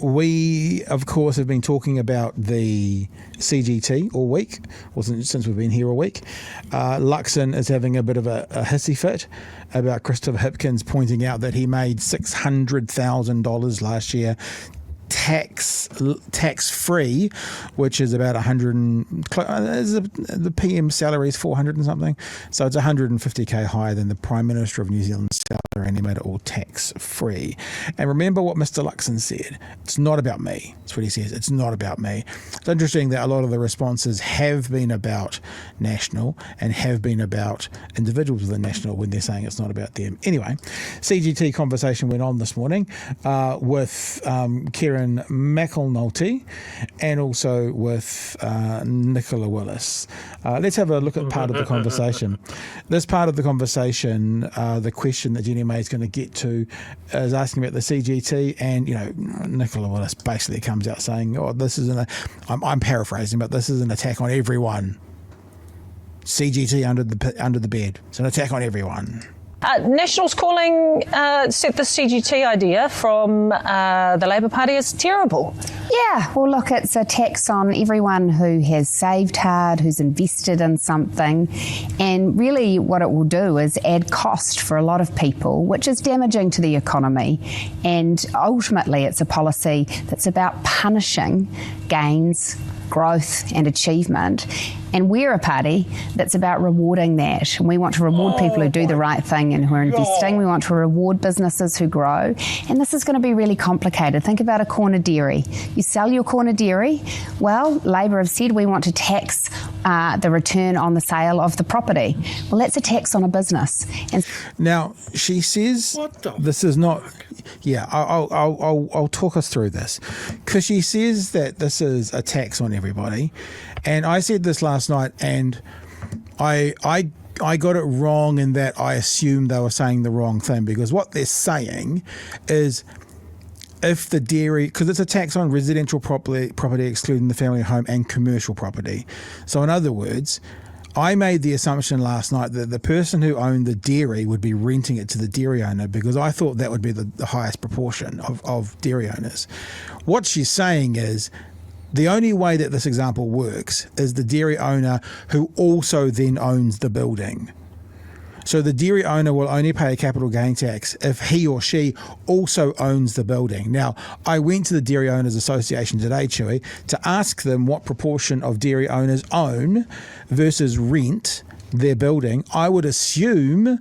we, of course, have been talking about the CGT all week, or since we've been here all week. Luxon is having a bit of a hissy fit about Christopher Hipkins pointing out that he made $600,000 last year tax-free, which is about the PM salary is 400 and something, so it's 150k higher than the Prime Minister of New Zealand's salary, and he made it all tax-free. And remember what Mr. Luxon said, it's not about me. That's what he says, it's not about me. It's interesting that a lot of the responses have been about National and have been about individuals within National when they're saying it's not about them. Anyway, CGT conversation went on this morning with Kieran McAnulty and also with Nicola Willis. Let's have a look at part of the conversation. This part of the conversation, the question that Jenny May is going to get to is asking about the CGT, and Nicola Willis basically comes out saying, "Oh, this is I'm paraphrasing, but this is an attack on everyone. CGT under the bed. It's an attack on everyone." National's calling the CGT idea from the Labour Party is terrible. Yeah, well, look, it's a tax on everyone who has saved hard, who's invested in something, and really what it will do is add cost for a lot of people, which is damaging to the economy. And ultimately, it's a policy that's about punishing gains, growth and achievement. And we're a party that's about rewarding that. And we want to reward people who do the right thing and who are investing. We want to reward businesses who grow. And this is going to be really complicated. Think about a corner dairy. You sell your corner dairy. Well, Labor have said we want to tax the return on the sale of the property. Well, that's a tax on a business. And now, she says this is not... Yeah, I'll talk us through this, because she says that this is a tax on everybody, and I said this last night, and I got it wrong in that I assumed they were saying the wrong thing, because what they're saying is if the dairy, because it's a tax on residential property excluding the family home and commercial property. So in other words, I made the assumption last night that the person who owned the dairy would be renting it to the dairy owner, because I thought that would be the highest proportion of dairy owners. What she's saying is the only way that this example works is the dairy owner who also then owns the building. So the dairy owner will only pay a capital gain tax if he or she also owns the building. Now, I went to the Dairy Owners Association today, Chewie, to ask them what proportion of dairy owners own versus rent their building. I would assume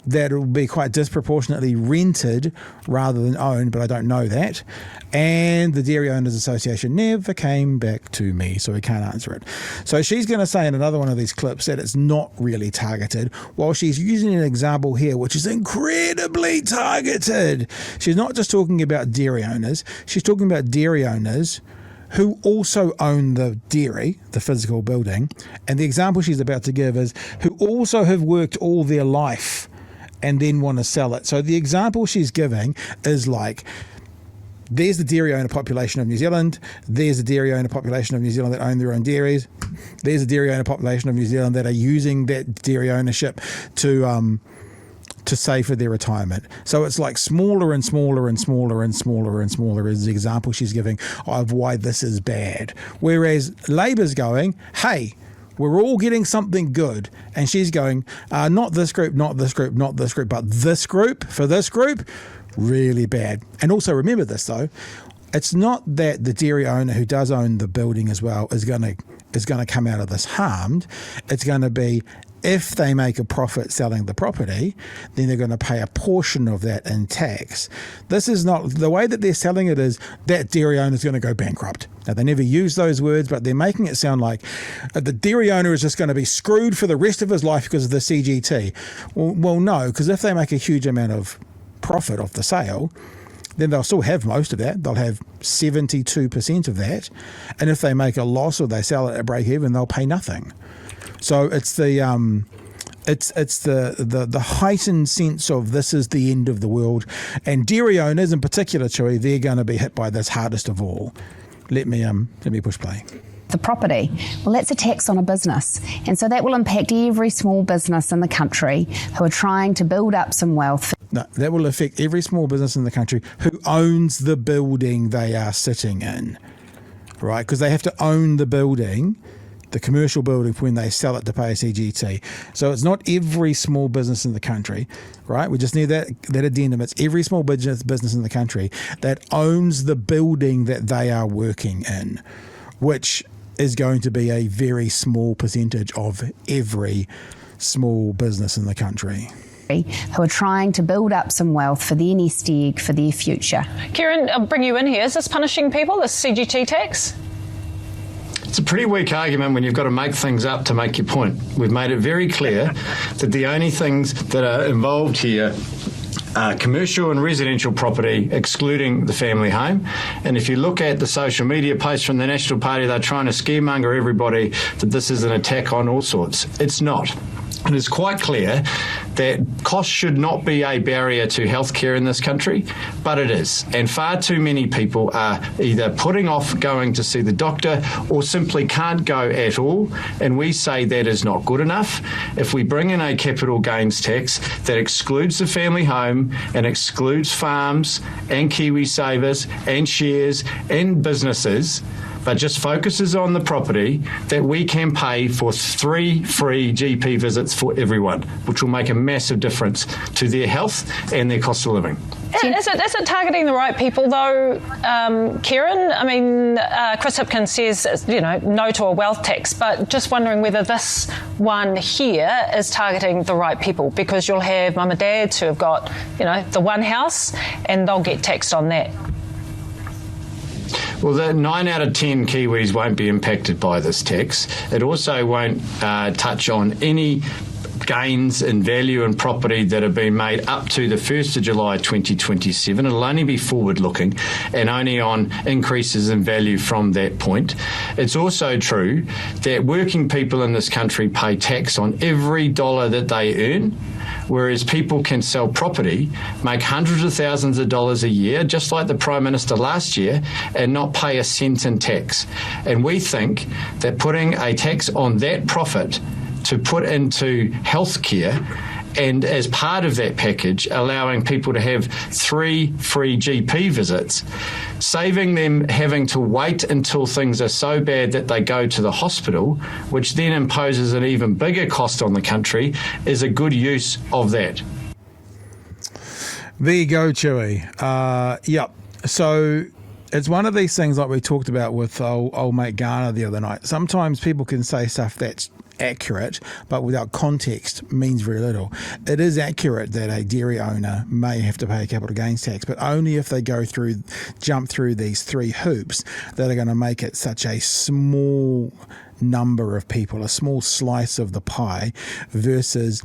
that it will be quite disproportionately rented rather than owned, but I don't know that. And the Dairy Owners Association never came back to me, so we can't answer it. So she's going to say in another one of these clips that it's not really targeted, while she's using an example here which is incredibly targeted. She's not just talking about dairy owners, she's talking about dairy owners who also own the dairy, the physical building, and the example she's about to give is who also have worked all their life and then want to sell it. So the example she's giving is like, there's the dairy owner population of New Zealand, there's the dairy owner population of New Zealand that own their own dairies, there's the dairy owner population of New Zealand that are using that dairy ownership to save for their retirement. So it's like smaller and smaller and smaller and smaller and smaller is the example she's giving of why this is bad. Whereas Labour's going, hey, we're all getting something good. And she's going, not this group, not this group, not this group, but this group, for this group, really bad. And also remember this, though, it's not that the dairy owner who does own the building as well is going to come out of this harmed. It's going to be, if they make a profit selling the property, then they're going to pay a portion of that in tax. This is not, the way that they're selling it is that dairy owner is going to go bankrupt. Now, they never use those words, but they're making it sound like the dairy owner is just going to be screwed for the rest of his life because of the CGT. Well, no, because if they make a huge amount of profit off the sale, then they'll still have most of that. They'll have 72% of that. And if they make a loss or they sell it at break even, they'll pay nothing. So it's the heightened sense of this is the end of the world, and dairy owners in particular, Chewie, they're going to be hit by this hardest of all. Let me push play. The property, well, that's a tax on a business, and so that will impact every small business in the country who are trying to build up some wealth. No, that will affect every small business in the country who owns the building they are sitting in, right? Because they have to own the building, the commercial building, when they sell it to pay a CGT. So it's not every small business in the country, right? We just need that addendum. It's every small business in the country that owns the building that they are working in, which is going to be a very small percentage of every small business in the country, who are trying to build up some wealth for their nest egg, for their future. Kieran, I'll bring you in here. Is this punishing people, this CGT tax? It's a pretty weak argument when you've got to make things up to make your point. We've made it very clear that the only things that are involved here are commercial and residential property, excluding the family home. And if you look at the social media posts from the National Party, they're trying to scaremonger everybody that this is an attack on all sorts. It's not. It is quite clear that cost should not be a barrier to healthcare in this country, but it is. And far too many people are either putting off going to see the doctor or simply can't go at all. And we say that is not good enough. If we bring in a capital gains tax that excludes the family home and excludes farms and KiwiSavers and shares and businesses, but just focuses on the property, that we can pay for 3 free GP visits for everyone, which will make a massive difference to their health and their cost of living. Is it targeting the right people, though, Kieran? I mean, Chris Hipkins says, no to a wealth tax, but just wondering whether this one here is targeting the right people, because you'll have mum and dads who have got, the one house, and they'll get taxed on that. Well, the 9 out of 10 Kiwis won't be impacted by this tax. It also won't touch on any gains in value and property that have been made up to the 1st of July 2027. It'll only be forward-looking and only on increases in value from that point. It's also true that working people in this country pay tax on every dollar that they earn, whereas people can sell property, make hundreds of thousands of dollars a year, just like the Prime Minister last year, and not pay a cent in tax. And we think that putting a tax on that profit to put into healthcare, and as part of that package, allowing people to have 3 free GP visits, saving them having to wait until things are so bad that they go to the hospital, which then imposes an even bigger cost on the country, is a good use of that. There you go, Chewie. Yep. So it's one of these things like we talked about with old mate Garner the other night. Sometimes people can say stuff that's accurate, but without context means very little. It is accurate that a dairy owner may have to pay a capital gains tax, but only if they jump through these 3 hoops that are going to make it such a small number of people, a small slice of the pie, versus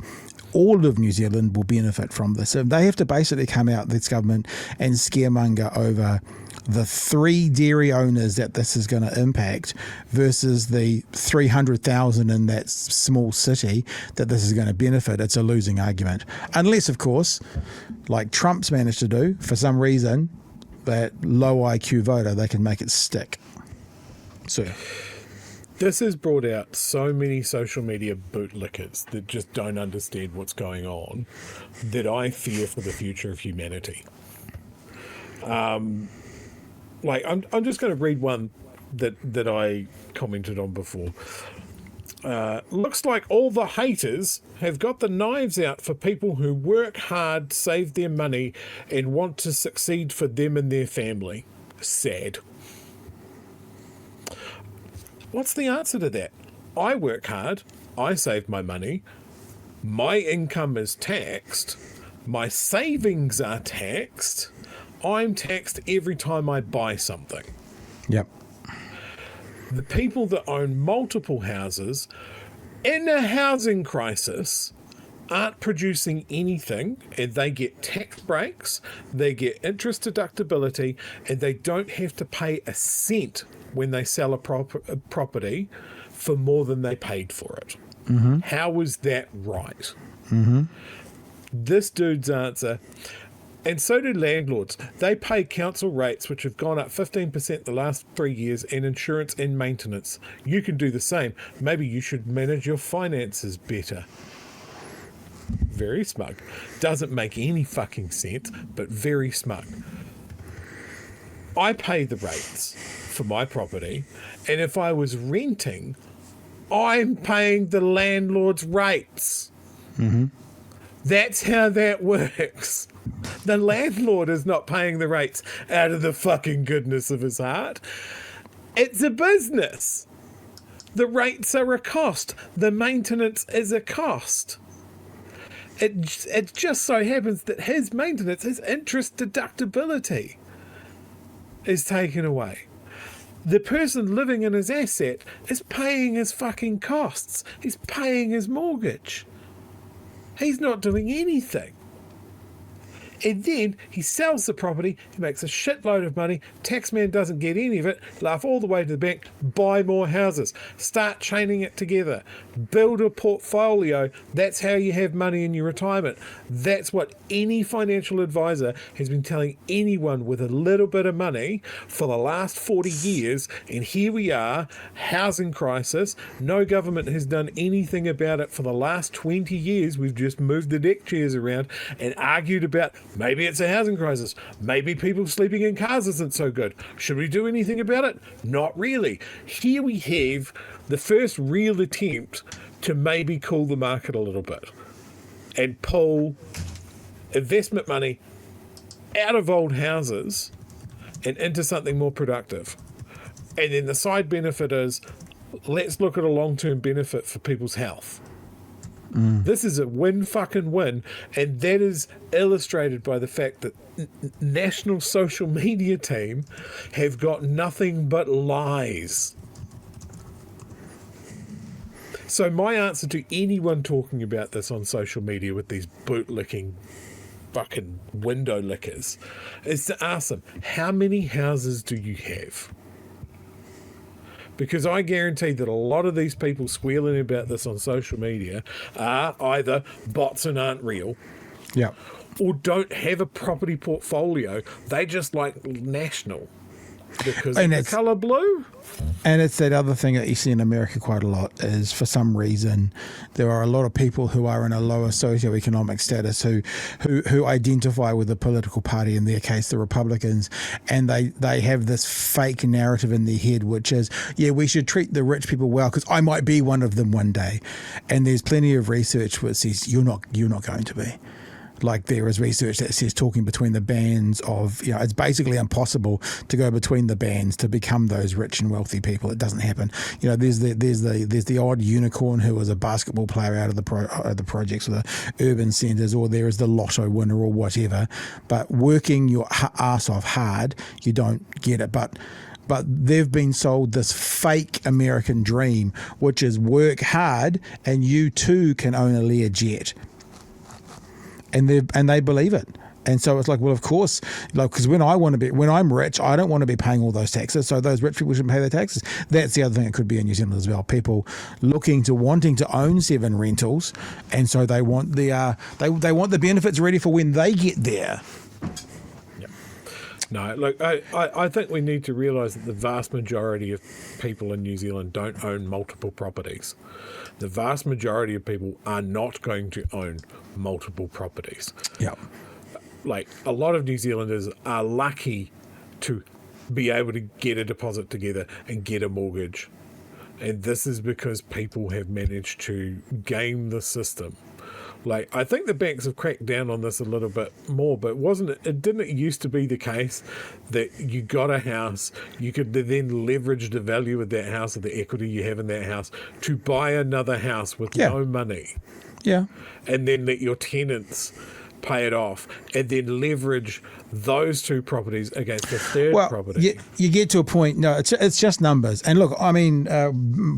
all of New Zealand will benefit from this. So they have to basically come out, this government, and scaremonger over the 3 dairy owners that this is going to impact versus the 300,000 in that small city that this is going to benefit. It's a losing argument. Unless, of course, like Trump's managed to do, for some reason, that low IQ voter, they can make it stick. So this has brought out so many social media bootlickers that just don't understand what's going on, that I fear for the future of humanity. I'm just going to read one that I commented on before. Looks like all the haters have got the knives out for people who work hard, save their money, and want to succeed for them and their family. Sad. What's the answer to that? I work hard, I save my money, my income is taxed, my savings are taxed, I'm taxed every time I buy something. Yep. The people that own multiple houses in a housing crisis aren't producing anything, and they get tax breaks, they get interest deductibility, and they don't have to pay a cent when they sell a property for more than they paid for it. Mm-hmm. How is that right? Mm-hmm. This dude's answer, and so do landlords. They pay council rates, which have gone up 15% the last 3 years, and insurance and maintenance. You can do the same. Maybe you should manage your finances better. very smug. Doesn't make any fucking sense, but very smug. I pay the rates for my property, and if I was renting, I'm paying the landlord's rates. Mm-hmm. That's how that works. The landlord is not paying the rates out of the fucking goodness of his heart. It's a business. The rates are a cost. The maintenance is a cost. It just so happens that his maintenance, his interest deductibility is taken away. The person living in his asset is paying his fucking costs. He's paying his mortgage. He's not doing anything. And then he sells the property, he makes a shitload of money, taxman doesn't get any of it, laugh all the way to the bank, buy more houses, start chaining it together, build a portfolio. That's how you have money in your retirement. That's what any financial advisor has been telling anyone with a little bit of money for the last 40 years. And here we are, housing crisis. No government has done anything about it for the last 20 years. We've just moved the deck chairs around and argued about maybe it's a housing crisis. Maybe people sleeping in cars isn't so good. Should we do anything about it? Not really. Here we have the first real attempt to maybe cool the market a little bit and pull investment money out of old houses and into something more productive. And then the side benefit is, let's look at a long-term benefit for people's health. This is a win fucking win, and that is illustrated by the fact that national social media team have got nothing but lies. So my answer to anyone talking about this on social media with these bootlicking fucking window lickers is to ask them, how many houses do you have? Because I guarantee that a lot of these people squealing about this on social media are either bots and aren't real, or don't have a property portfolio. They just like national because of the colour blue. And it's that other thing that you see in America quite a lot is, for some reason, there are a lot of people who are in a lower socioeconomic status who identify with the political party, in their case the Republicans, and they have this fake narrative in their head, which is, yeah, we should treat the rich people well because I might be one of them one day. And there's plenty of research which says you're not going to be. Like, there is research that says talking between the bands of, it's basically impossible to go between the bands to become those rich and wealthy people. It doesn't happen. There's the odd unicorn who is a basketball player out of the projects or the urban centres, or there is the lotto winner or whatever. But working your ass off hard, you don't get it. But they've been sold this fake American dream, which is work hard and you too can own a Learjet. And they believe it. And so it's like, well, of course, because when I'm rich, I don't want to be paying all those taxes. So those rich people shouldn't pay their taxes. That's the other thing that could be in New Zealand as well. People wanting to own 7 rentals, and so they want they want the benefits ready for when they get there. No, look, I think we need to realise that the vast majority of people in New Zealand don't own multiple properties. The vast majority of people are not going to own multiple properties. Yeah. Like, a lot of New Zealanders are lucky to be able to get a deposit together and get a mortgage. And this is because people have managed to game the system. Like, I think the banks have cracked down on this a little bit more, but didn't it used to be the case that you got a house, you could then leverage the value of that house or the equity you have in that house to buy another house with no money? Yeah. And then let your tenants pay it off, and then leverage those 2 properties against the third property. You get to a point. No, it's just numbers. And look, I mean,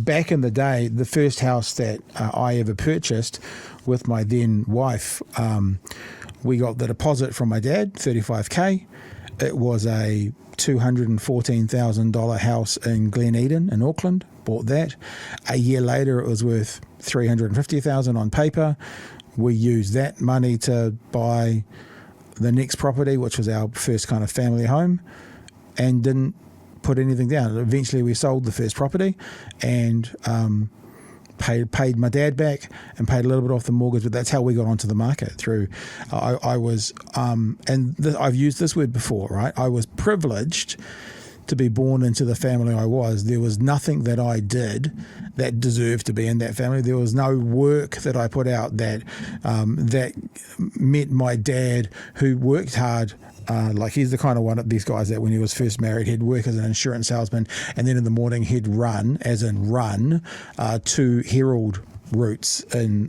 back in the day, the first house that I ever purchased with my then wife, we got the deposit from my dad, $35,000. It was a $214,000 house in Glen Eden in Auckland. Bought that. A year later, it was worth $350,000 on paper. We used that money to buy the next property, which was our first kind of family home, and didn't put anything down. Eventually we sold the first property, and paid my dad back and paid a little bit off the mortgage, but that's how we got onto the market through. I've used this word before, right? I was privileged to be born into the family I was. There was nothing that I did that deserved to be in that family. There was no work that I put out that met my dad, who worked hard. Like he's the kind of one of these guys that when he was first married, he'd work as an insurance salesman, and then in the morning he'd run 2 Herald routes in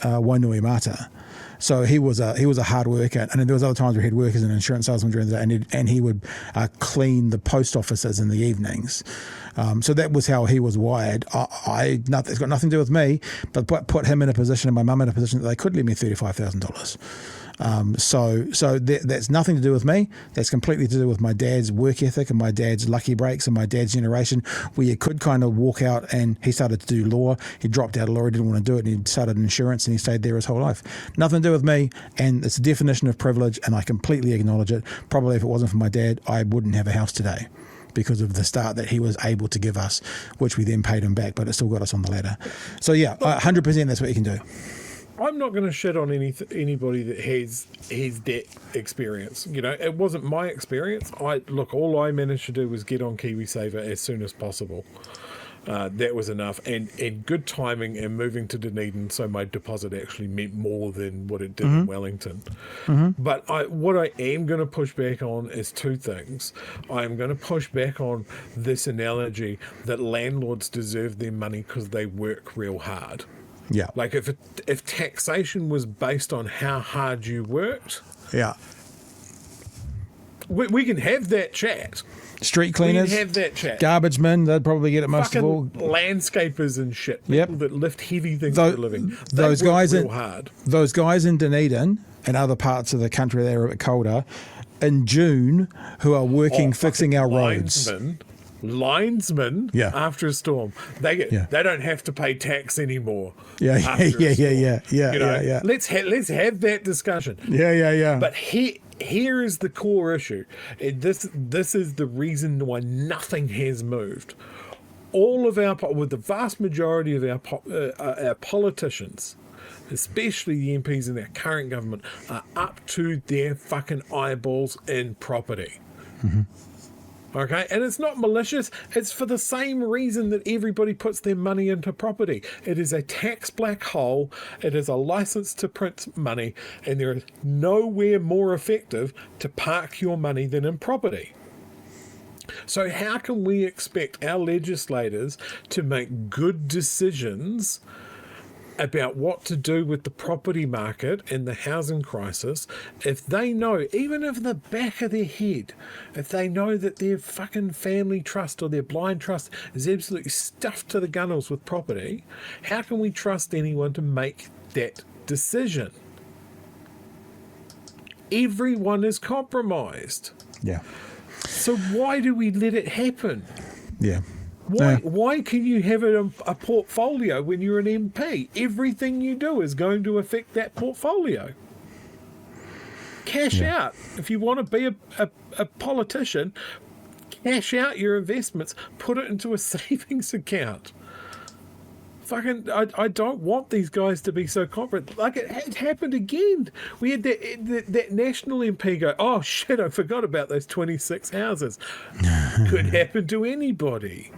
Wainuiomata. So he was a hard worker, and then there was other times where he'd work as an insurance salesman during the day, and he would clean the post offices in the evenings. So that was how he was wired. It's got nothing to do with me, but put him in a position and my mum in a position that they could lend me $35,000. So that's nothing to do with me. That's completely to do with my dad's work ethic and my dad's lucky breaks and my dad's generation, where you could kind of walk out, and he started to do law. He dropped out of law. He didn't want to do it, and he started insurance, and he stayed there his whole life. Nothing to do with me, and it's a definition of privilege, and I completely acknowledge it. Probably if it wasn't for my dad, I wouldn't have a house today, because of the start that he was able to give us, which we then paid him back, but it still got us on the ladder. So yeah, 100% that's what you can do. I'm not going to shit on anybody that has debt experience. You know, it wasn't my experience. All I managed to do was get on KiwiSaver as soon as possible. That was enough, and good timing and moving to Dunedin, so my deposit actually meant more than what it did in Wellington. But what I am going to push back on is 2 things. I am going to push back on this analogy that landlords deserve their money because they work real hard. Yeah. Like if taxation was based on how hard you worked, yeah, we can have that chat. Street cleaners, we can have that chat. Garbage men, they'd probably get it most of all. Landscapers and shit. People that lift heavy things for a living. Those guys real hard. Those guys in Dunedin and other parts of the country that are a bit colder in June who are working fixing our roads. Linesmen after a storm, they don't have to pay tax anymore. Yeah. Let's have that discussion. But here is the core issue. This is the reason why nothing has moved. The vast majority of our politicians, especially the MPs in our current government, are up to their fucking eyeballs in property. Okay, and it's not malicious. It's for the same reason that everybody puts their money into property. It is a tax black hole. It is a license to print money, and there is nowhere more effective to park your money than in property. So how can we expect our legislators to make good decisions about what to do with the property market and the housing crisis if they know, even if the back of their head, if they know that their fucking family trust or their blind trust is absolutely stuffed to the gunnels with property? How can we trust anyone to make that decision? Everyone is compromised. Yeah. So why do we let it happen? Yeah. Why can you have a portfolio when you're an MP? Everything you do is going to affect that portfolio. Cash out. If you want to be a politician, cash out your investments, put it into a savings account. Fucking, I don't want these guys to be so confident. Like it happened again. We had that national MP go, oh shit, I forgot about those 26 houses. Could happen to anybody.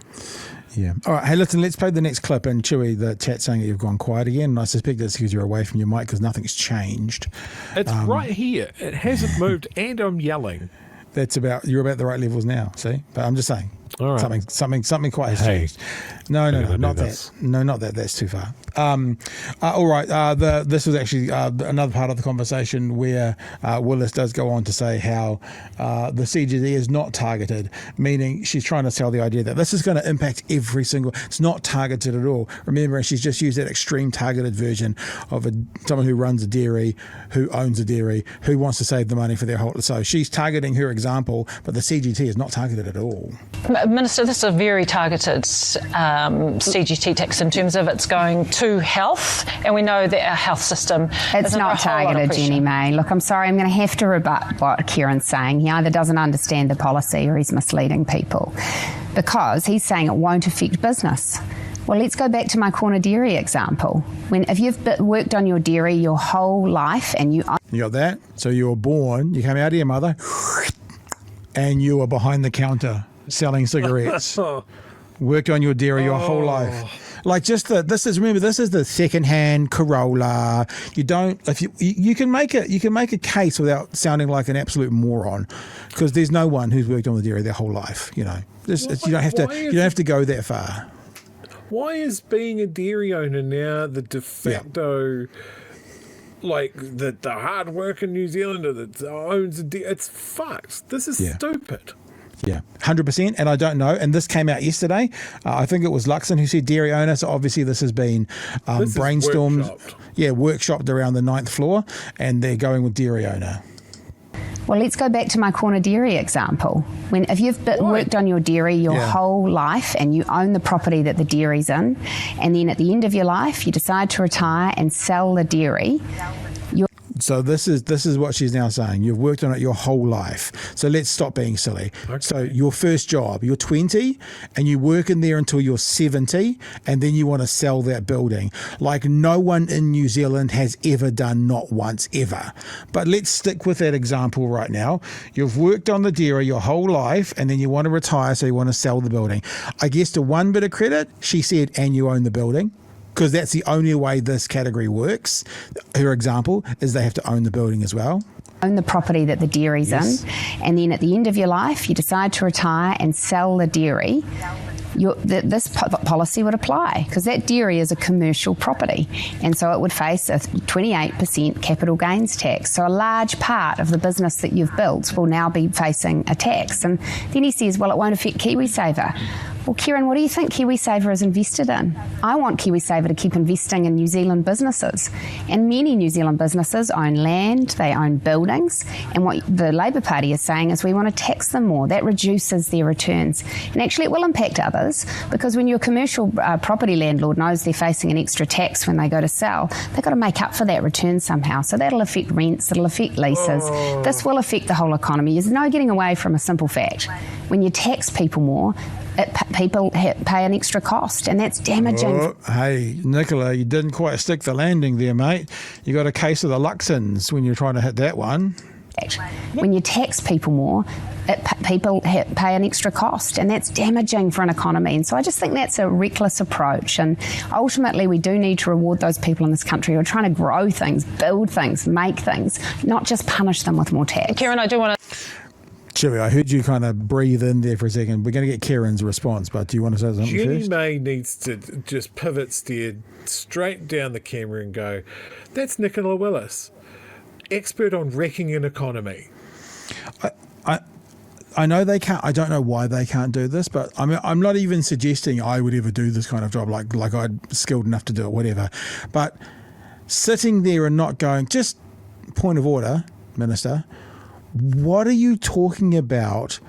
Yeah. All right. Hey, listen, let's play the next clip. And Chewie, the chat saying that you've gone quiet again. And I suspect that's because you're away from your mic because nothing's changed. It's right here. It hasn't moved, and I'm yelling. You're about the right levels now. See, but I'm just saying. All right. Something quite has changed. No, not that. No, not that. That's too far. All right. This was actually another part of the conversation where Willis does go on to say how the CGT is not targeted, meaning she's trying to sell the idea that this is going to impact every single. It's not targeted at all. Remember, she's just used that extreme targeted version of someone who runs a dairy, who owns a dairy, who wants to save the money for their whole. So she's targeting her example, but the CGT is not targeted at all. Minister, this is a very targeted CGT tax in terms of it's going to health, and we know that our health system it's is not targeted, Jenny May. Look, I'm sorry, I'm going to have to rebut what Kieran's saying. He either doesn't understand the policy or he's misleading people, because he's saying it won't affect business. Well, let's go back to my corner dairy example. If you've worked on your dairy your whole life and you got that? So you were born, you came out of your mother, and you were behind the counter selling cigarettes. Worked on your dairy your whole life. Like this is the second-hand Corolla. You don't you can make a case without sounding like an absolute moron, because there's no one who's worked on the dairy their whole life. You know, you don't have to go that far. Why is being a dairy owner now the de facto, like the hard-working New Zealander that owns a dairy? It's fucked. This is stupid. Yeah, 100%. And I don't know. And this came out yesterday. I think it was Luxon who said dairy owner. So obviously this has been brainstormed. Workshopped around the 9th floor. And they're going with dairy owner. Well, let's go back to my corner dairy example. If you've worked on your dairy your whole life and you own the property that the dairy's in, and then at the end of your life you decide to retire and sell the dairy, so this is what she's now saying. You've worked on it your whole life. So let's stop being silly. Okay. So your first job, you're 20 and you work in there until you're 70, and then you want to sell that building. Like no one in New Zealand has ever done, not once ever. But let's stick with that example right now. You've worked on the dairy your whole life and then you want to retire, so you want to sell the building. I guess to one bit of credit, she said, and you own the building. Because that's the only way this category works. Her example is they have to own the building as well. Own the property that the dairy's in, and then at the end of your life, you decide to retire and sell the dairy. This policy would apply, because that dairy is a commercial property, and so it would face a 28% capital gains tax. So a large part of the business that you've built will now be facing a tax. And then he says, well, it won't affect KiwiSaver. Well, Kieran, what do you think KiwiSaver is invested in? I want KiwiSaver to keep investing in New Zealand businesses. And many New Zealand businesses own land, they own buildings. And what the Labour Party is saying is we want to tax them more. That reduces their returns. And actually it will impact others, because when your commercial property landlord knows they're facing an extra tax when they go to sell, they've got to make up for that return somehow. So that'll affect rents, it'll affect leases. This will affect the whole economy. There's no getting away from a simple fact. When you tax people more, people pay an extra cost, and that's damaging. Hey, Nicola, you didn't quite stick the landing there, mate. You got a case of the Luxons when you're trying to hit that one. When you tax people more, people pay an extra cost, and that's damaging for an economy. And so I just think that's a reckless approach. And ultimately, we do need to reward those people in this country who are trying to grow things, build things, make things, not just punish them with more tax. Kieran, I do want to... Chewie, I heard you kind of breathe in there for a second. We're going to get Kieran's response, but do you want to say something Jenny first? May needs to just pivot, stare straight down the camera and go, that's Nicola Willis, expert on wrecking an economy. I know they can't. I don't know why they can't do this, but I'm not even suggesting I would ever do this kind of job, like I'm skilled enough to do it, whatever. But sitting there and not going, just point of order, Minister, what are you talking about?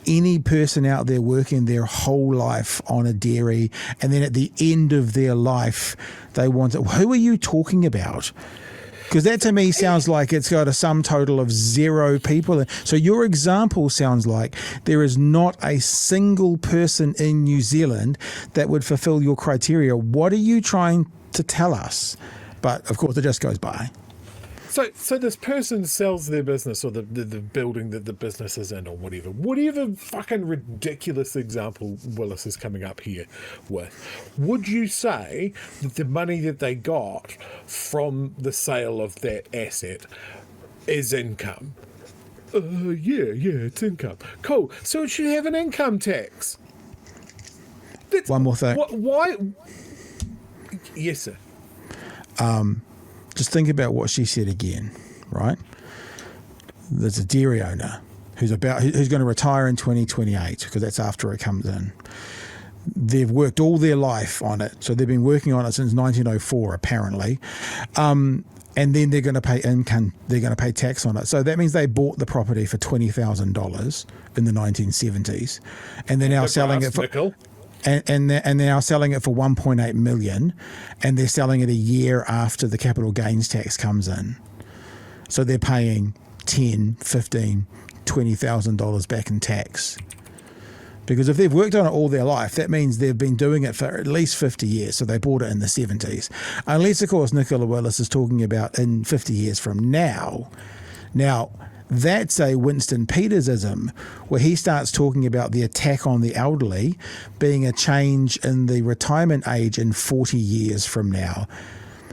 Any person out there working their whole life on a dairy, and then at the end of their life, they want it. Who are you talking about? Because that to me sounds like it's got a sum total of 0 people. So your example sounds like there is not a single person in New Zealand that would fulfill your criteria. What are you trying to tell us? But of course, it just goes by. So this person sells their business, or the building that the business is in, or whatever fucking ridiculous example Willis is coming up here with. Would you say that the money that they got from the sale of that asset is income? Yeah, it's income. Cool. So it should have an income tax. One more thing. Why? Yes, sir. Just think about what she said again, right? There's a dairy owner who's going to retire in 2028, because that's after it comes in. They've worked all their life on it, so they've been working on it since 1904, apparently. And then they're going to pay income. They're going to pay tax on it. So that means they bought the property for $20,000 in the 1970s, and they're now selling it for. Nickel. And they're now selling it for $1.8 million, and they're selling it a year after the capital gains tax comes in. So they're paying $10,000, $15,000, $20,000 back in tax. Because if they've worked on it all their life, that means they've been doing it for at least 50 years. So they bought it in the 70s. Unless, of course, Nicola Willis is talking about in 50 years from now. Now, that's a Winston Petersism where he starts talking about the attack on the elderly being a change in the retirement age in 40 years from now.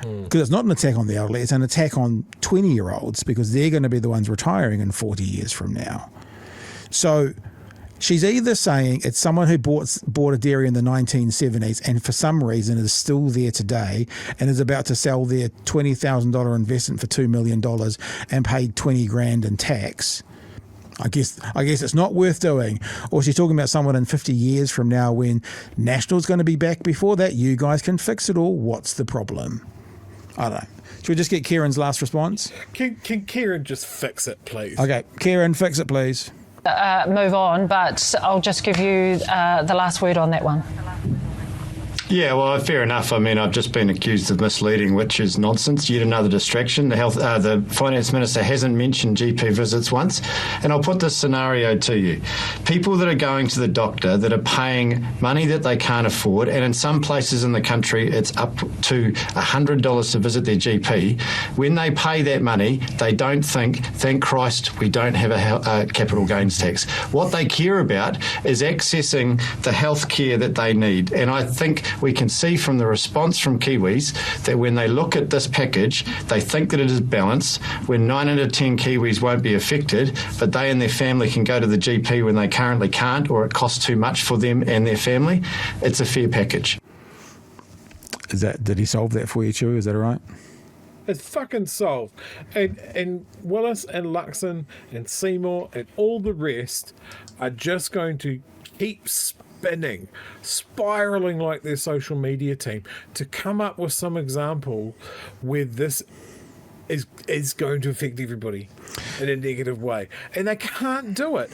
Because it's not an attack on the elderly, it's an attack on 20-year-olds because they're going to be the ones retiring in 40 years from now. So she's either saying it's someone who bought a dairy in the 1970s and for some reason is still there today and is about to sell their $20,000 investment for $2 million and paid $20,000 in tax. I guess it's not worth doing. Or she's talking about someone in 50 years from now when National's going to be back before that. You guys can fix it all. What's the problem? I don't know. Should we just get Kieran's last response? Can Kieran just fix it, please? Okay, Kieran, fix it, please. Move on, but I'll just give you the last word on that one. Yeah, well, fair enough. I mean, I've just been accused of misleading, which is nonsense. Yet another distraction. The finance minister hasn't mentioned GP visits once. And I'll put this scenario to you. People that are going to the doctor that are paying money that they can't afford, and in some places in the country it's up to $100 to visit their GP. When they pay that money, they don't think, thank Christ, we don't have a capital gains tax. What they care about is accessing the health care that they need. And I think we can see from the response from Kiwis that when they look at this package, they think that it is balanced, when 9 out of 10 Kiwis won't be affected, but they and their family can go to the GP when they currently can't, or it costs too much for them and their family. It's a fair package. Did he solve that for you, Chewie? Is that all right? It's fucking solved. And Willis and Luxon and Seymour and all the rest are just going to keep spiraling like their social media team to come up with some example where this is going to affect everybody in a negative way. And they can't do it.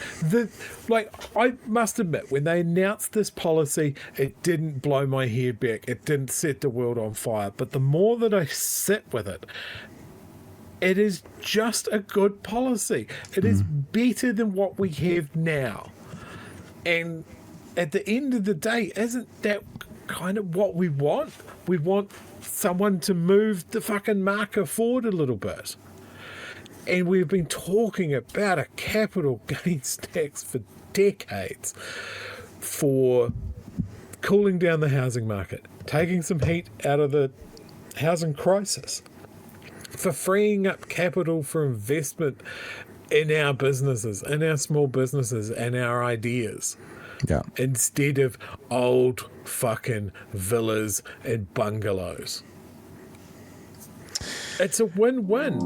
I must admit, when they announced this policy, it didn't blow my hair back. It didn't set the world on fire. But the more that I sit with it, it is just a good policy. It is better than what we have now. And at the end of the day, isn't that kind of what we want? We want someone to move the fucking marker forward a little bit. And we've been talking about a capital gains tax for decades for cooling down the housing market, taking some heat out of the housing crisis, for freeing up capital for investment in our businesses, in our small businesses and our ideas. Yeah. Instead of old fucking villas and bungalows. It's a win-win.